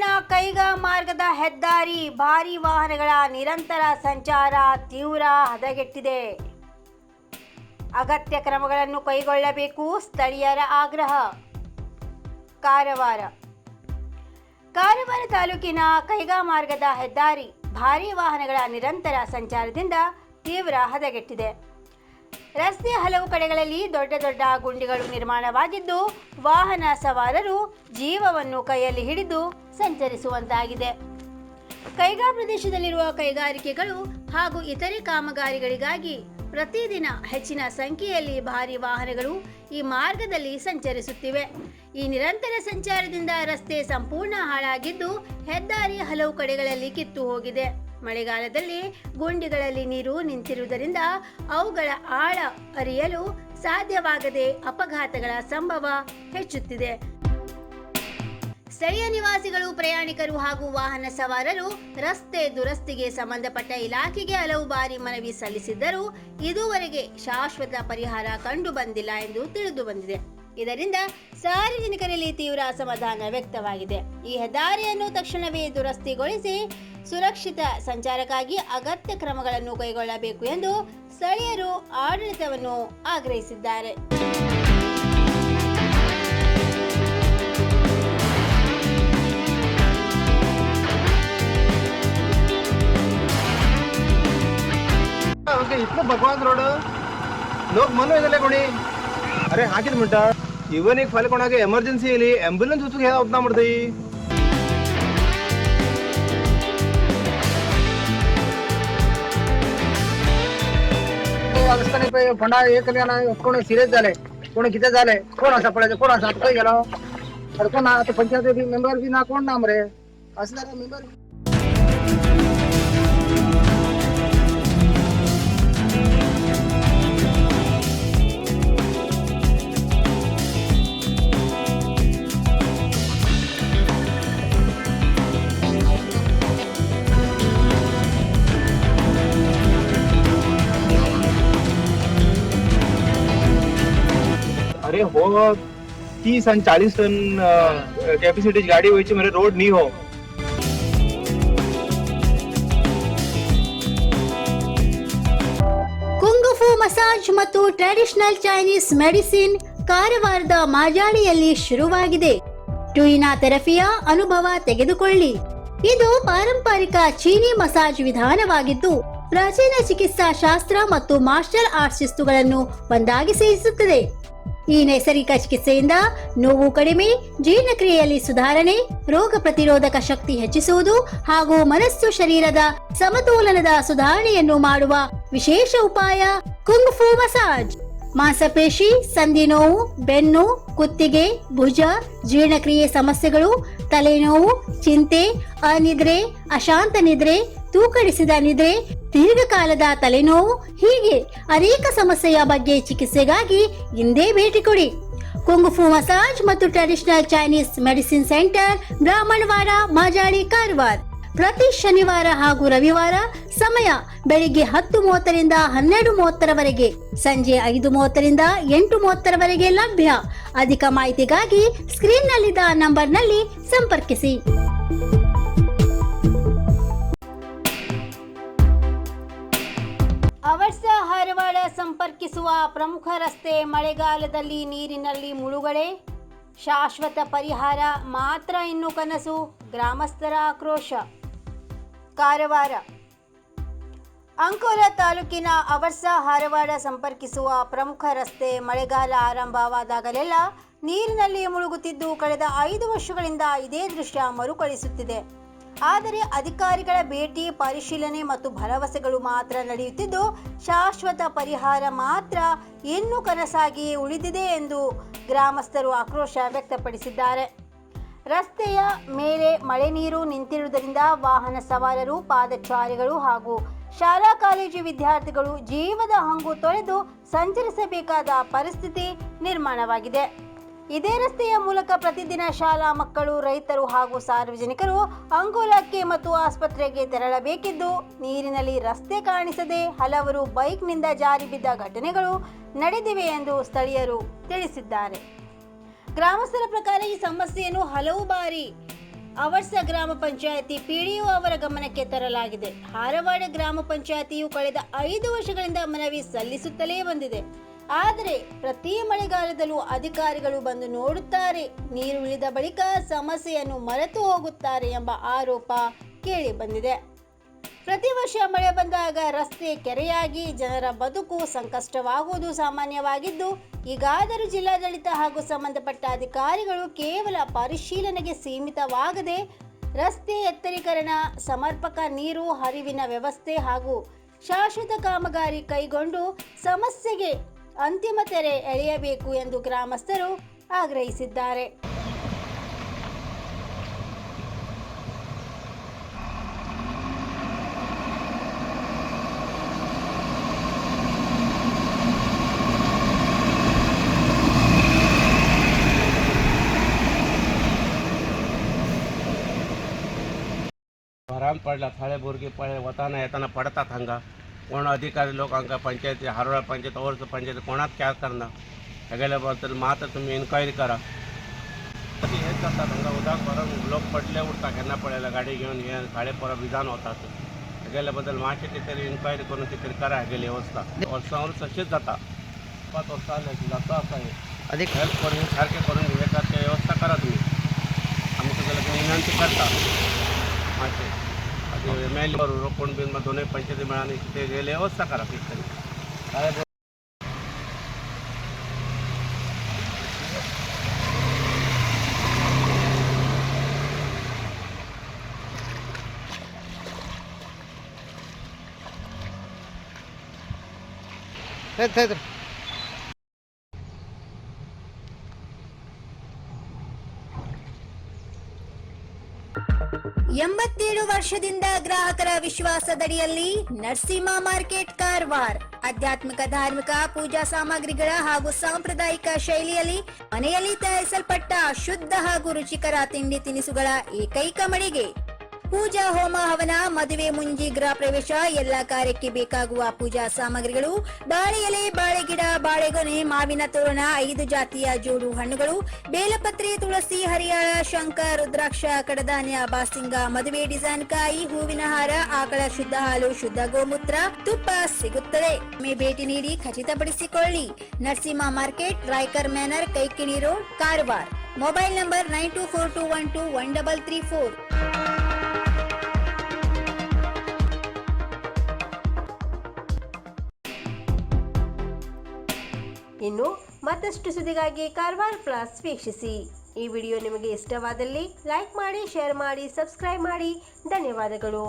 ತಾಲೂಕಿನ ಕೈಗಾ ಮಾರ್ಗದ ಹೆದ್ದಾರಿ ಭಾರೀ ವಾಹನಗಳ ನಿರಂತರ ಸಂಚಾರ ತೀವ್ರ ಹದಗೆಟ್ಟಿದೆ. ಅಗತ್ಯ ಕ್ರಮಗಳನ್ನು ಕೈಗೊಳ್ಳಬೇಕು, ಸ್ಥಳೀಯರ ಆಗ್ರಹ. ಕಾರವಾರ ತಾಲೂಕಿನ ಕೈಗಾ ಮಾರ್ಗದ ಹೆದ್ದಾರಿ ಭಾರೀ ವಾಹನಗಳ ನಿರಂತರ ಸಂಚಾರದಿಂದ ತೀವ್ರ ಹದಗೆಟ್ಟಿದೆ. ರಸ್ತೆಯ ಹಲವು ಕಡೆಗಳಲ್ಲಿ ದೊಡ್ಡ ದೊಡ್ಡ ಗುಂಡಿಗಳು ನಿರ್ಮಾಣವಾಗಿದ್ದು, ವಾಹನ ಸವಾರರು ಜೀವವನ್ನು ಕೈಯಲ್ಲಿ ಹಿಡಿದು ಸಂಚರಿಸುವಂತಾಗಿದೆ. ಕೈಗಾ ಪ್ರದೇಶದಲ್ಲಿರುವ ಕೈಗಾರಿಕೆಗಳು ಹಾಗೂ ಇತರೆ ಕಾಮಗಾರಿಗಳಿಗಾಗಿ ಪ್ರತಿದಿನ ಹೆಚ್ಚಿನ ಸಂಖ್ಯೆಯಲ್ಲಿ ಭಾರೀ ವಾಹನಗಳು ಈ ಮಾರ್ಗದಲ್ಲಿ ಸಂಚರಿಸುತ್ತಿವೆ. ಈ ನಿರಂತರ ಸಂಚಾರದಿಂದ ರಸ್ತೆ ಸಂಪೂರ್ಣ ಹಾಳಾಗಿದ್ದು, ಹೆದ್ದಾರಿ ಹಲವು ಕಡೆಗಳಲ್ಲಿ ಕಿತ್ತು ಹೋಗಿದೆ. ಮಳೆಗಾಲದಲ್ಲಿ ಗುಂಡಿಗಳಲ್ಲಿ ನೀರು ನಿಂತಿರುವುದರಿಂದ ಅವುಗಳ ಆಳ ಅರಿಯಲು ಸಾಧ್ಯವಾಗದೆ ಅಪಘಾತಗಳ ಸಂಭವ ಹೆಚ್ಚುತ್ತಿದೆ. ಸ್ಥಳೀಯ ನಿವಾಸಿಗಳು, ಪ್ರಯಾಣಿಕರು ಹಾಗೂ ವಾಹನ ಸವಾರರು ರಸ್ತೆ ದುರಸ್ತಿಗೆ ಸಂಬಂಧಪಟ್ಟ ಇಲಾಖೆಗೆ ಹಲವು ಬಾರಿ ಮನವಿ ಸಲ್ಲಿಸಿದ್ದರೂ ಇದುವರೆಗೆ ಶಾಶ್ವತ ಪರಿಹಾರ ಕಂಡು ಬಂದಿಲ್ಲ ಎಂದು ತಿಳಿದು ಬಂದಿದೆ. ಇದರಿಂದ ಸಾರ್ವಜನಿಕರಲ್ಲಿ ತೀವ್ರ ಅಸಮಾಧಾನ ವ್ಯಕ್ತವಾಗಿದೆ. ಈ ಹೆದ್ದಾರಿಯನ್ನು ತಕ್ಷಣವೇ ದುರಸ್ತಿಗೊಳಿಸಿ ಸುರಕ್ಷಿತ ಸಂಚಾರಕ್ಕಾಗಿ ಅಗತ್ಯ ಕ್ರಮಗಳನ್ನು ಕೈಗೊಳ್ಳಬೇಕು ಎಂದು ಸ್ಥಳೀಯರು ಆಡಳಿತವನ್ನು ಆಗ್ರಹಿಸಿದ್ದಾರೆ. इतना बकवास रोड लोग मन होइदले कोणी अरे हाकिद म्हणटा इवन एक फाल्यां कोणाक एमर्जन्सी येयली एम्ब्युलन्स वचूंक हे वचना म्हणटाय अवस्था नाही पे फंडा एक जण कोणी सिरियस झाले कोणी किती झाले कोण असा पडायचं कोण असा काय गेलो तर कोण आता पंचायत मेंबर बी ना कोण नाम रे असणारा मेंबर अरे हो 30 आणि 40 टन कॅपॅसिटीची गाडी व्हायची म्हणजे रोड नाही हो. ಕುಂಗುಫು ಮಸಾಜ್ ಮತ್ತು ಟ್ರೆಡಿಷನಲ್ ಚೈನೀಸ್ ಮೆಡಿಸಿನ್ ಕಾರವಾರದ ಮಾಜಾಳಿಯಲ್ಲಿ ಶುರುವಾಗಿದೆ. ಟ್ಯೂಯಿನಾ ಥೆರಪಿಯ ಅನುಭವ ತೆಗೆದುಕೊಳ್ಳಿ. ಇದು ಪಾರಂಪರಿಕ ಚೀನಿ ಮಸಾಜ್ ವಿಧಾನವಾಗಿದ್ದು, ಪ್ರಾಚೀನ ಚಿಕಿತ್ಸಾ ಶಾಸ್ತ್ರ ಮತ್ತು ಮಾರ್ಷಲ್ ಆರ್ಟ್ಸ್ ಶಿಸ್ತುಗಳನ್ನು ಒಂದಾಗಿ ಸೇರಿಸುತ್ತದೆ. ಈ ನೈಸರ್ಗಿಕ ಚಿಕಿತ್ಸೆಯಿಂದ ನೋವು ಕಡಿಮೆ, ಜೀರ್ಣಕ್ರಿಯೆಯಲ್ಲಿ ಸುಧಾರಣೆ, ರೋಗ ಪ್ರತಿರೋಧಕ ಶಕ್ತಿ ಹೆಚ್ಚಿಸುವುದು ಹಾಗೂ ಮನಸ್ಸು ಶರೀರದ ಸಮತೋಲನದ ಸುಧಾರಣೆಯನ್ನು ಮಾಡುವ ವಿಶೇಷ ಉಪಾಯ ಕುಂಗ್ಫು ಮಸಾಜ್. ಮಾಂಸಪೇಶಿ, ಸಂಧಿ ನೋವು, ಬೆನ್ನು, ಕುತ್ತಿಗೆ, ಭುಜ, ಜೀರ್ಣಕ್ರಿಯೆ ಸಮಸ್ಯೆಗಳು, ತಲೆನೋವು, ಚಿಂತೆ, ಅನಿದ್ರೆ, ಅಶಾಂತ ನಿದ್ರೆ, ತೂಕಡಿಸಿದ ನಿದ್ರೆ, ದೀರ್ಘಕಾಲದ ತಲೆನೋವು ಹೀಗೆ ಅನೇಕ ಸಮಸ್ಯೆಯ ಬಗ್ಗೆ ಚಿಕಿತ್ಸೆಗಾಗಿ ಇಂದೇ ಭೇಟಿ ಕೊಡಿ. ಕುಂಗುಫು ಮಸಾಜ್ ಮತ್ತು traditional Chinese medicine centre, Brahmanwada, Majali, Karwar. ಪ್ರತಿ ಶನಿವಾರ ಹಾಗೂ ರವಿವಾರ. ಸಮಯ ಬೆಳಿಗ್ಗೆ 10:30ರಿಂದ 12:30ರವರೆಗೆ, ಸಂಜೆ 5:30ರಿಂದ 8:30ರವರೆಗೆ ಲಭ್ಯ. ಅಧಿಕ ಮಾಹಿತಿಗಾಗಿ ಸ್ಕ್ರೀನ್ನಲ್ಲಿದ್ದ ನಂಬರ್ನಲ್ಲಿ ಸಂಪರ್ಕಿಸಿ. ಅವರ್ಸ ಹಾರವಾಡ ಸಂಪರ್ಕಿಸುವ ಪ್ರಮುಖ ರಸ್ತೆ ಮಳೆಗಾಲದಲ್ಲಿ ನೀರಿನಲ್ಲಿ ಮುಳುಗಡೆ, ಶಾಶ್ವತ ಪರಿಹಾರ ಮಾತ್ರ ಇನ್ನು ಕನಸು, ಗ್ರಾಮಸ್ಥರ ಆಕ್ರೋಶ. ಕಾರವಾರ ಅಂಕೋಲ ತಾಲೂಕಿನ ಅವರ್ಸ ಹಾರವಾಡ ಸಂಪರ್ಕಿಸುವ ಪ್ರಮುಖ ರಸ್ತೆ ಮಳೆಗಾಲ ಆರಂಭವಾದಾಗಲೆಲ್ಲ ನೀರಿನಲ್ಲಿ ಮುಳುಗುತ್ತಿದ್ದು, ಕಳೆದ 5 ವರ್ಷಗಳಿಂದ ಇದೇ ದೃಶ್ಯ ಮರುಕಳಿಸುತ್ತಿದೆ. ಆದರೆ ಅಧಿಕಾರಿಗಳ ಭೇಟಿ, ಪರಿಶೀಲನೆ ಮತ್ತು ಭರವಸೆಗಳು ಮಾತ್ರ ನಡೆಯುತ್ತಿದ್ದು, ಶಾಶ್ವತ ಪರಿಹಾರ ಮಾತ್ರ ಇನ್ನೂ ಕನಸಾಗಿಯೇ ಉಳಿದಿದೆ ಎಂದು ಗ್ರಾಮಸ್ಥರು ಆಕ್ರೋಶ ವ್ಯಕ್ತಪಡಿಸಿದ್ದಾರೆ. ರಸ್ತೆಯ ಮೇಲೆ ಮಳೆ ನೀರು ನಿಂತಿರುವುದರಿಂದ ವಾಹನ ಸವಾರರು, ಪಾದಚಾರಿಗಳು ಹಾಗೂ ಶಾಲಾ ಕಾಲೇಜು ವಿದ್ಯಾರ್ಥಿಗಳು ಜೀವದ ಹಂಗು ತೊರೆದು ಸಂಚರಿಸಬೇಕಾದ ಪರಿಸ್ಥಿತಿ ನಿರ್ಮಾಣವಾಗಿದೆ. ಇದೇ ರಸ್ತೆಯ ಮೂಲಕ ಪ್ರತಿದಿನ ಶಾಲಾ ಮಕ್ಕಳು, ರೈತರು ಹಾಗೂ ಸಾರ್ವಜನಿಕರು ಅಂಕೋಲಕ್ಕೆ ಮತ್ತು ಆಸ್ಪತ್ರೆಗೆ ತೆರಳಬೇಕಿದ್ದು, ನೀರಿನಲ್ಲಿ ರಸ್ತೆ ಕಾಣಿಸದೆ ಹಲವರು ಬೈಕ್ನಿಂದ ಜಾರಿ ಬಿದ್ದ ಘಟನೆಗಳು ನಡೆದಿವೆ ಎಂದು ಸ್ಥಳೀಯರು ತಿಳಿಸಿದ್ದಾರೆ. ಗ್ರಾಮಸ್ಥರ ಪ್ರಕಾರ ಈ ಸಮಸ್ಯೆಯನ್ನು ಹಲವು ಬಾರಿ ಅವರ್ಸ ಗ್ರಾಮ ಪಂಚಾಯತಿ ಪಿಡಿಒ ಅವರ ಗಮನಕ್ಕೆ ತರಲಾಗಿದೆ. ಹಾರವಾಡ ಗ್ರಾಮ ಪಂಚಾಯತಿಯು ಕಳೆದ 5 ವರ್ಷಗಳಿಂದ ಮನವಿ ಸಲ್ಲಿಸುತ್ತಲೇ ಬಂದಿದೆ. ಆದರೆ ಪ್ರತಿ ಮಳೆಗಾಲದಲ್ಲೂ ಅಧಿಕಾರಿಗಳು ಬಂದು ನೋಡುತ್ತಾರೆ, ನೀರು ಇಳಿದ ಬಳಿಕ ಸಮಸ್ಯೆಯನ್ನು ಮರೆತು ಹೋಗುತ್ತಾರೆ ಎಂಬ ಆರೋಪ ಕೇಳಿ ಬಂದಿದೆ. ಪ್ರತಿ ವರ್ಷ ಮಳೆ ಬಂದಾಗ ರಸ್ತೆ ಕೆರೆಯಾಗಿ ಜನರ ಬದುಕು ಸಂಕಷ್ಟವಾಗುವುದು ಸಾಮಾನ್ಯವಾಗಿದ್ದು, ಈಗಾದರೂ ಜಿಲ್ಲಾಡಳಿತ ಹಾಗೂ ಸಂಬಂಧಪಟ್ಟ ಅಧಿಕಾರಿಗಳು ಕೇವಲ ಪರಿಶೀಲನೆಗೆ ಸೀಮಿತವಾಗದೆ ರಸ್ತೆ ಎತ್ತರೀಕರಣ, ಸಮರ್ಪಕ ನೀರು ಹರಿವಿನ ವ್ಯವಸ್ಥೆ ಹಾಗೂ ಶಾಶ್ವತ ಕಾಮಗಾರಿ ಕೈಗೊಂಡು ಸಮಸ್ಯೆಗೆ ಅಂತಿಮ ತೆರೆ ಎಳೆಯಬೇಕು ಎಂದು ಗ್ರಾಮಸ್ಥರು ಆಗ್ರಹಿಸಿದ್ದಾರೆ. आराम पडला थाळे बोरगे पळे वताना येताना पडतात हांगा कोण अधिकारी लोक हांगा पंचायती हारोळा पंचायत ओवर्स पंचायत कोणाच क्या करना हेगेल्या बद्दल मात्र तुम्ही इन्क्वायरी करा. हेच जातात हांगा उदक भरून लोक पडले उरता केन्ना पळयला गाडी घेवन हे थाळे परब विधान वतात. हेगेल्या बद्दल मातशें कितें तरी इन्क्वायरी करून कितें तरी करा हेगेली वेवस्था. वर्सां वर्स अशीच जाता, 5 वर्सां जाली जाता आसा हे अधिक हेल्प करून सारकें करून हे करता वेवस्था करा तुम्ही. आमी तुगेले विनंती करता मातशें एम.एल.ए. रोखून बीन दोनूय पंचायती मेळान कितें गेले वेवस्था करा कितें तरी. ಎಂಬತ್ತೇಳು ವರ್ಷದಿಂದ ಗ್ರಾಹಕರ ವಿಶ್ವಾಸದಡಿಯಲ್ಲಿ ನರಸಿಂಹ ಮಾರ್ಕೆಟ್ ಕಾರವಾರ ಆಧ್ಯಾತ್ಮಿಕ ಧಾರ್ಮಿಕ ಪೂಜಾ ಸಾಮಗ್ರಿಗಳ ಹಾಗೂ ಸಾಂಪ್ರದಾಯಿಕ ಶೈಲಿಯಲ್ಲಿ ಮನೆಯಲ್ಲಿ ತಯಾರಿಸಲ್ಪಟ್ಟ ಶುದ್ಧ ಹಾಗೂ ರುಚಿಕರ ತಿಂಡಿ ತಿನಿಸುಗಳ ಏಕೈಕ ಮಳಿಗೆ. ಪೂಜಾ ಹೋಮ ಹವನ, ಮದುವೆ, ಮುಂಜಿ, ಗೃಹ ಪ್ರವೇಶ ಎಲ್ಲ ಕಾರ್ಯಕ್ಕೆ ಬೇಕಾಗುವ ಪೂಜಾ ಸಾಮಗ್ರಿಗಳು, ಬಾಳೆ ಎಲೆ, ಬಾಳೆಗಿಡ, ಬಾಳೆಗೊನೆ, ಮಾವಿನ ತೋರಣ, 5 ಜಾತಿಯ ಜೋಡು ಹಣ್ಣುಗಳು, ಬೇಲಪತ್ರೆ, ತುಳಸಿ, ಹರಿಯಾಳ, ಶಂಖ, ರುದ್ರಾಕ್ಷ, ಕಡಧಾನ್ಯ, ಬಾಸಿಂಗ, ಮದುವೆ ಡಿಸೈನ್ ಕಾಯಿ, ಹೂವಿನ ಹಾರ, ಆಕಳ ಶುದ್ಧ ಹಾಲು, ಶುದ್ಧ ಗೋಮೂತ್ರ, ತುಪ್ಪ ಸಿಗುತ್ತದೆ. ಭೇಟಿ ನೀಡಿ ಖಚಿತಪಡಿಸಿಕೊಳ್ಳಿ. Narasimha market, Raikar manner, Kaikini road, Karwar. Mobile number 9242121334. ಇನ್ನು ಮತ್ತಷ್ಟು ಸುದ್ದಿಗಾಗಿ ಕಾರವಾರ ಪ್ಲಸ್ ವೀಕ್ಷಿಸಿ. ಈ ವಿಡಿಯೋ ನಿಮಗೆ ಇಷ್ಟವಾದಲ್ಲಿ ಲೈಕ್ ಮಾಡಿ, ಶೇರ್ ಮಾಡಿ, ಸಬ್ಸ್ಕ್ರೈಬ್ ಮಾಡಿ. ಧನ್ಯವಾದಗಳು.